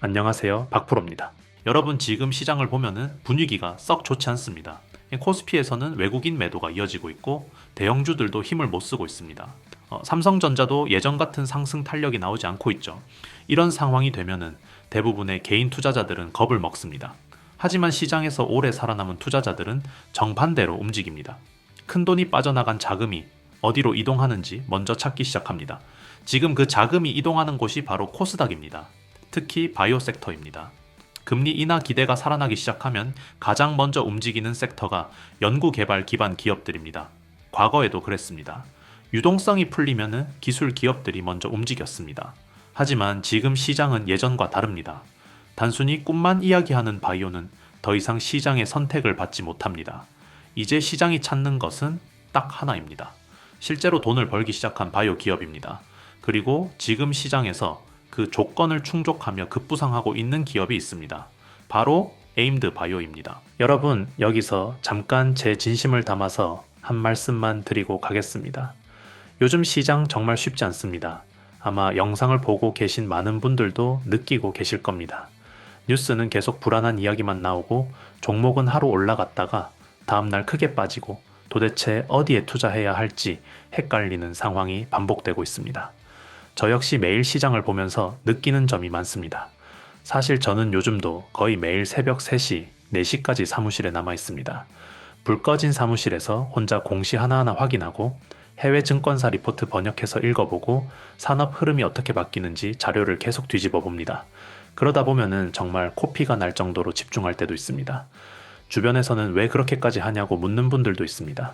안녕하세요, 박프로입니다. 여러분, 지금 시장을 보면은 분위기가 썩 좋지 않습니다. 코스피에서는 외국인 매도가 이어지고 있고 대형주들도 힘을 못 쓰고 있습니다. 삼성전자도 예전 같은 상승 탄력이 나오지 않고 있죠. 이런 상황이 되면은 대부분의 개인 투자자들은 겁을 먹습니다. 하지만 시장에서 오래 살아남은 투자자들은 정반대로 움직입니다. 큰 돈이 빠져나간 자금이 어디로 이동하는지 먼저 찾기 시작합니다. 지금 그 자금이 이동하는 곳이 바로 코스닥입니다. 특히 바이오 섹터입니다. 금리 인하 기대가 살아나기 시작하면 가장 먼저 움직이는 섹터가 연구개발 기반 기업들입니다. 과거에도 그랬습니다. 유동성이 풀리면 기술 기업들이 먼저 움직였습니다. 하지만 지금 시장은 예전과 다릅니다. 단순히 꿈만 이야기하는 바이오는 더 이상 시장의 선택을 받지 못합니다. 이제 시장이 찾는 것은 딱 하나입니다. 실제로 돈을 벌기 시작한 바이오 기업입니다. 그리고 지금 시장에서 그 조건을 충족하며 급부상하고 있는 기업이 있습니다. 바로 에임드 바이오입니다. 여러분, 여기서 잠깐 제 진심을 담아서 한 말씀만 드리고 가겠습니다. 요즘 시장 정말 쉽지 않습니다. 아마 영상을 보고 계신 많은 분들도 느끼고 계실 겁니다. 뉴스는 계속 불안한 이야기만 나오고 종목은 하루 올라갔다가 다음날 크게 빠지고 도대체 어디에 투자해야 할지 헷갈리는 상황이 반복되고 있습니다. 저 역시 매일 시장을 보면서 느끼는 점이 많습니다. 사실 저는 요즘도 거의 매일 새벽 3시, 4시까지 사무실에 남아 있습니다. 불 꺼진 사무실에서 혼자 공시 하나하나 확인하고 해외 증권사 리포트 번역해서 읽어보고 산업 흐름이 어떻게 바뀌는지 자료를 계속 뒤집어 봅니다. 그러다 보면은 정말 코피가 날 정도로 집중할 때도 있습니다. 주변에서는 왜 그렇게까지 하냐고 묻는 분들도 있습니다.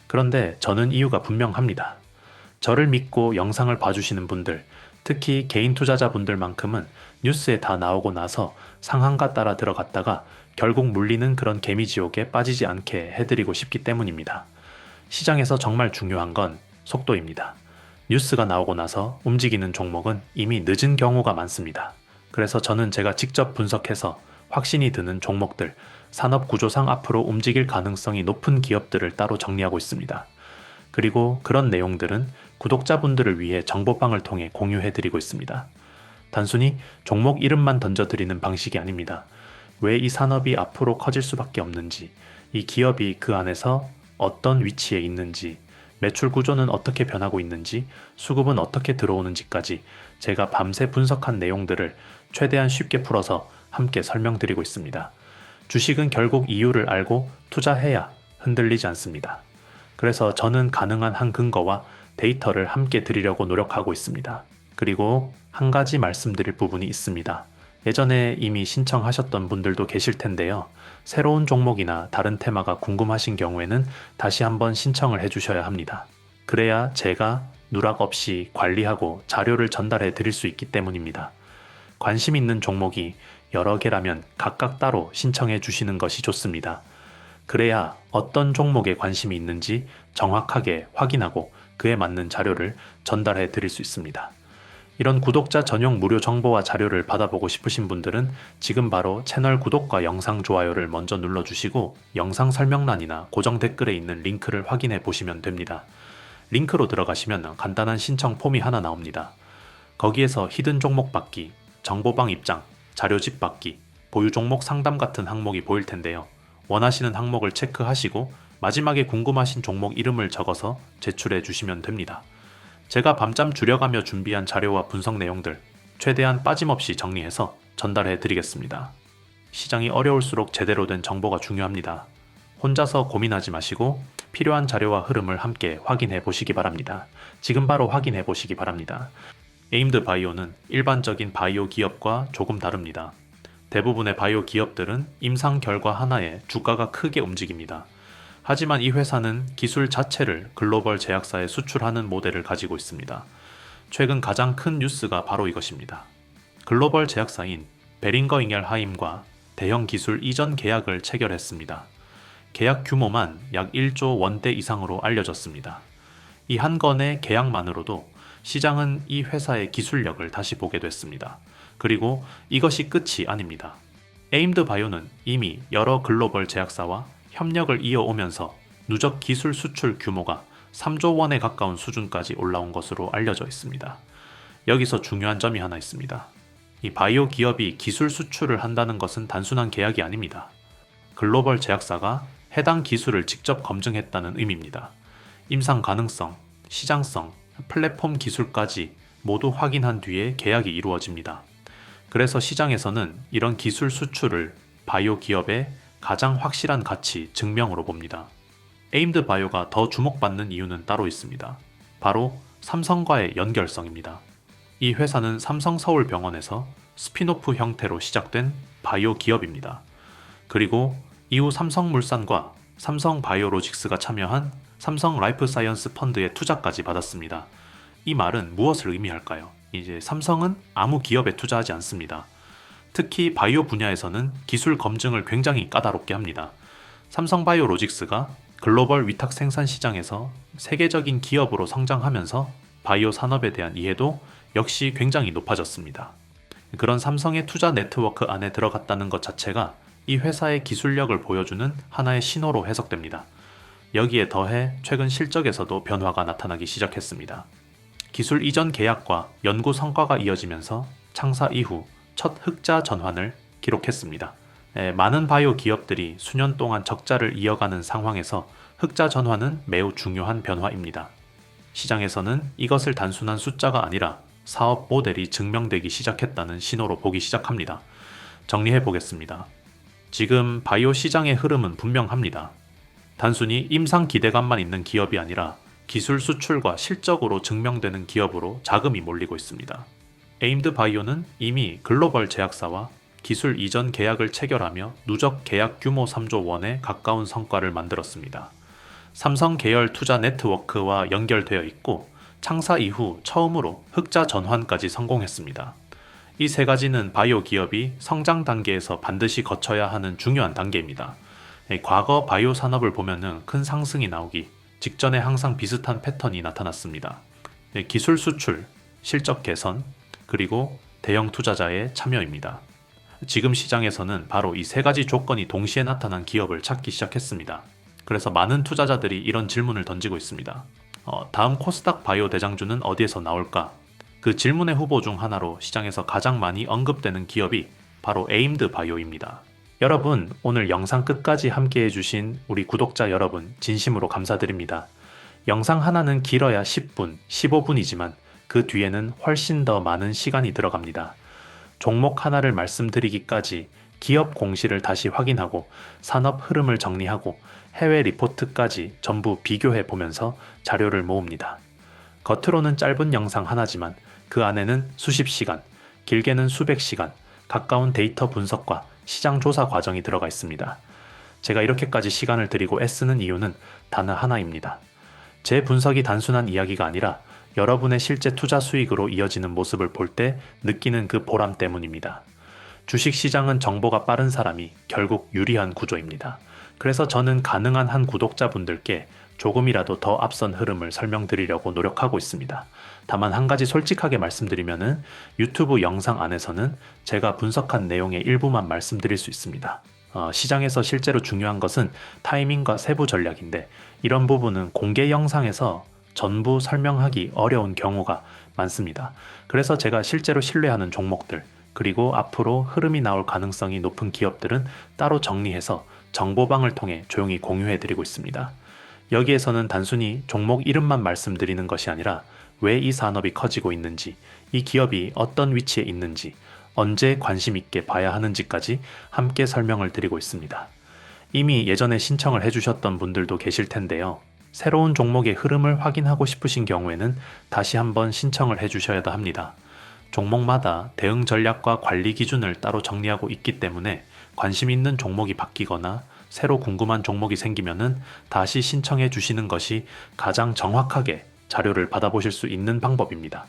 그런데 저는 이유가 분명합니다. 저를 믿고 영상을 봐주시는 분들, 특히 개인 투자자분들만큼은 뉴스에 다 나오고 나서 상한가 따라 들어갔다가 결국 물리는 그런 개미지옥에 빠지지 않게 해드리고 싶기 때문입니다. 시장에서 정말 중요한 건 속도입니다. 뉴스가 나오고 나서 움직이는 종목은 이미 늦은 경우가 많습니다. 그래서 저는 제가 직접 분석해서 확신이 드는 종목들, 산업 구조상 앞으로 움직일 가능성이 높은 기업들을 따로 정리하고 있습니다. 그리고 그런 내용들은 구독자분들을 위해 정보방을 통해 공유해드리고 있습니다. 단순히 종목 이름만 던져드리는 방식이 아닙니다. 왜 이 산업이 앞으로 커질 수밖에 없는지, 이 기업이 그 안에서 어떤 위치에 있는지, 매출 구조는 어떻게 변하고 있는지, 수급은 어떻게 들어오는지까지 제가 밤새 분석한 내용들을 최대한 쉽게 풀어서 함께 설명드리고 있습니다. 주식은 결국 이유를 알고 투자해야 흔들리지 않습니다. 그래서 저는 가능한 한 근거와 데이터를 함께 드리려고 노력하고 있습니다. 그리고 한 가지 말씀드릴 부분이 있습니다. 예전에 이미 신청하셨던 분들도 계실 텐데요. 새로운 종목이나 다른 테마가 궁금하신 경우에는 다시 한번 신청을 해주셔야 합니다. 그래야 제가 누락 없이 관리하고 자료를 전달해 드릴 수 있기 때문입니다. 관심 있는 종목이 여러 개라면 각각 따로 신청해 주시는 것이 좋습니다. 그래야 어떤 종목에 관심이 있는지 정확하게 확인하고 그에 맞는 자료를 전달해 드릴 수 있습니다. 이런 구독자 전용 무료 정보와 자료를 받아보고 싶으신 분들은 지금 바로 채널 구독과 영상 좋아요를 먼저 눌러주시고 영상 설명란이나 고정 댓글에 있는 링크를 확인해 보시면 됩니다. 링크로 들어가시면 간단한 신청 폼이 하나 나옵니다. 거기에서 히든 종목 받기, 정보방 입장, 자료집 받기, 보유 종목 상담 같은 항목이 보일 텐데요. 원하시는 항목을 체크하시고 마지막에 궁금하신 종목 이름을 적어서 제출해 주시면 됩니다. 제가 밤잠 줄여가며 준비한 자료와 분석 내용들 최대한 빠짐없이 정리해서 전달해 드리겠습니다. 시장이 어려울수록 제대로 된 정보가 중요합니다. 혼자서 고민하지 마시고 필요한 자료와 흐름을 함께 확인해 보시기 바랍니다. 지금 바로 확인해 보시기 바랍니다. 에임드 바이오는 일반적인 바이오 기업과 조금 다릅니다. 대부분의 바이오 기업들은 임상 결과 하나에 주가가 크게 움직입니다. 하지만 이 회사는 기술 자체를 글로벌 제약사에 수출하는 모델을 가지고 있습니다. 최근 가장 큰 뉴스가 바로 이것입니다. 글로벌 제약사인 베링거 잉엘하임과 대형 기술 이전 계약을 체결했습니다. 계약 규모만 약 1조 원대 이상으로 알려졌습니다. 이 한 건의 계약만으로도 시장은 이 회사의 기술력을 다시 보게 됐습니다. 그리고 이것이 끝이 아닙니다. 에임드 바이오는 이미 여러 글로벌 제약사와 협력을 이어오면서 누적 기술 수출 규모가 3조 원에 가까운 수준까지 올라온 것으로 알려져 있습니다. 여기서 중요한 점이 하나 있습니다. 이 바이오 기업이 기술 수출을 한다는 것은 단순한 계약이 아닙니다. 글로벌 제약사가 해당 기술을 직접 검증했다는 의미입니다. 임상 가능성, 시장성, 플랫폼 기술까지 모두 확인한 뒤에 계약이 이루어집니다. 그래서 시장에서는 이런 기술 수출을 바이오 기업의 가장 확실한 가치 증명으로 봅니다. 에임드 바이오가 더 주목받는 이유는 따로 있습니다. 바로 삼성과의 연결성입니다. 이 회사는 삼성서울병원에서 스피노프 형태로 시작된 바이오 기업입니다. 그리고 이후 삼성물산과 삼성바이오로직스가 참여한 삼성 라이프사이언스 펀드의 투자까지 받았습니다. 이 말은 무엇을 의미할까요? 이제 삼성은 아무 기업에 투자하지 않습니다. 특히 바이오 분야에서는 기술 검증을 굉장히 까다롭게 합니다. 삼성바이오로직스가 글로벌 위탁 생산 시장에서 세계적인 기업으로 성장하면서 바이오 산업에 대한 이해도 역시 굉장히 높아졌습니다. 그런 삼성의 투자 네트워크 안에 들어갔다는 것 자체가 이 회사의 기술력을 보여주는 하나의 신호로 해석됩니다. 여기에 더해 최근 실적에서도 변화가 나타나기 시작했습니다. 기술 이전 계약과 연구 성과가 이어지면서 창사 이후 첫 흑자 전환을 기록했습니다. 많은 바이오 기업들이 수년 동안 적자를 이어가는 상황에서 흑자 전환은 매우 중요한 변화입니다. 시장에서는 이것을 단순한 숫자가 아니라 사업 모델이 증명되기 시작했다는 신호로 보기 시작합니다. 정리해 보겠습니다. 지금 바이오 시장의 흐름은 분명합니다. 단순히 임상 기대감만 있는 기업이 아니라 기술 수출과 실적으로 증명되는 기업으로 자금이 몰리고 있습니다. 에임드 바이오는 이미 글로벌 제약사와 기술 이전 계약을 체결하며 누적 계약 규모 3조 원에 가까운 성과를 만들었습니다. 삼성 계열 투자 네트워크와 연결되어 있고 창사 이후 처음으로 흑자 전환까지 성공했습니다. 이 세 가지는 바이오 기업이 성장 단계에서 반드시 거쳐야 하는 중요한 단계입니다. 과거 바이오 산업을 보면은 큰 상승이 나오기 직전에 항상 비슷한 패턴이 나타났습니다. 기술 수출, 실적 개선, 그리고 대형 투자자의 참여입니다. 지금 시장에서는 바로 이 세 가지 조건이 동시에 나타난 기업을 찾기 시작했습니다. 그래서 많은 투자자들이 이런 질문을 던지고 있습니다. 다음 코스닥 바이오 대장주는 어디에서 나올까? 그 질문의 후보 중 하나로 시장에서 가장 많이 언급되는 기업이 바로 에임드 바이오입니다. 여러분, 오늘 영상 끝까지 함께 해주신 우리 구독자 여러분 진심으로 감사드립니다. 영상 하나는 길어야 10분, 15분이지만 그 뒤에는 훨씬 더 많은 시간이 들어갑니다. 종목 하나를 말씀드리기까지 기업 공시를 다시 확인하고 산업 흐름을 정리하고 해외 리포트까지 전부 비교해 보면서 자료를 모읍니다. 겉으로는 짧은 영상 하나지만 그 안에는 수십 시간, 길게는 수백 시간, 가까운 데이터 분석과 시장 조사 과정이 들어가 있습니다. 제가 이렇게까지 시간을 들이고 애쓰는 이유는 단 하나입니다. 제 분석이 단순한 이야기가 아니라 여러분의 실제 투자 수익으로 이어지는 모습을 볼 때 느끼는 그 보람 때문입니다. 주식시장은 정보가 빠른 사람이 결국 유리한 구조입니다. 그래서 저는 가능한 한 구독자분들께 조금이라도 더 앞선 흐름을 설명드리려고 노력하고 있습니다. 다만 한 가지 솔직하게 말씀드리면은 유튜브 영상 안에서는 제가 분석한 내용의 일부만 말씀드릴 수 있습니다. 시장에서 실제로 중요한 것은 타이밍과 세부 전략인데 이런 부분은 공개 영상에서 전부 설명하기 어려운 경우가 많습니다. 그래서 제가 실제로 신뢰하는 종목들 그리고 앞으로 흐름이 나올 가능성이 높은 기업들은 따로 정리해서 정보방을 통해 조용히 공유해드리고 있습니다. 여기에서는 단순히 종목 이름만 말씀드리는 것이 아니라 왜 이 산업이 커지고 있는지, 이 기업이 어떤 위치에 있는지, 언제 관심 있게 봐야 하는지까지 함께 설명을 드리고 있습니다. 이미 예전에 신청을 해주셨던 분들도 계실 텐데요. 새로운 종목의 흐름을 확인하고 싶으신 경우에는 다시 한번 신청을 해주셔야 합니다. 종목마다 대응 전략과 관리 기준을 따로 정리하고 있기 때문에 관심 있는 종목이 바뀌거나 새로 궁금한 종목이 생기면은 다시 신청해 주시는 것이 가장 정확하게 자료를 받아보실 수 있는 방법입니다.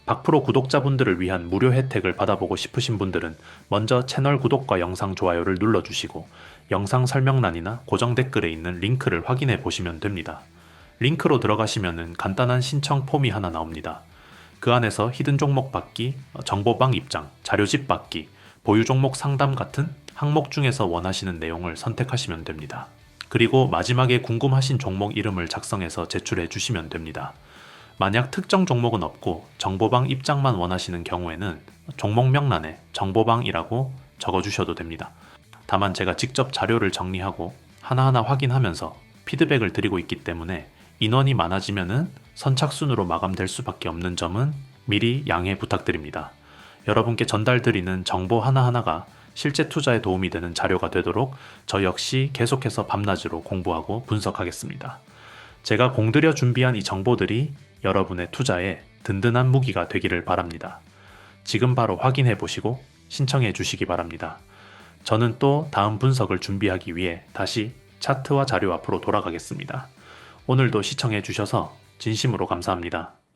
박프로 구독자분들을 위한 무료 혜택을 받아보고 싶으신 분들은 먼저 채널 구독과 영상 좋아요를 눌러주시고 영상 설명란이나 고정 댓글에 있는 링크를 확인해 보시면 됩니다. 링크로 들어가시면은 간단한 신청 폼이 하나 나옵니다. 그 안에서 히든 종목 받기, 정보방 입장, 자료집 받기, 보유 종목 상담 같은 항목 중에서 원하시는 내용을 선택하시면 됩니다. 그리고 마지막에 궁금하신 종목 이름을 작성해서 제출해 주시면 됩니다. 만약 특정 종목은 없고 정보방 입장만 원하시는 경우에는 종목 명란에 정보방이라고 적어주셔도 됩니다. 다만 제가 직접 자료를 정리하고 하나하나 확인하면서 피드백을 드리고 있기 때문에 인원이 많아지면은 선착순으로 마감될 수밖에 없는 점은 미리 양해 부탁드립니다. 여러분께 전달드리는 정보 하나하나가 실제 투자에 도움이 되는 자료가 되도록 저 역시 계속해서 밤낮으로 공부하고 분석하겠습니다. 제가 공들여 준비한 이 정보들이 여러분의 투자에 든든한 무기가 되기를 바랍니다. 지금 바로 확인해 보시고 신청해 주시기 바랍니다. 저는 또 다음 분석을 준비하기 위해 다시 차트와 자료 앞으로 돌아가겠습니다. 오늘도 시청해 주셔서 진심으로 감사합니다.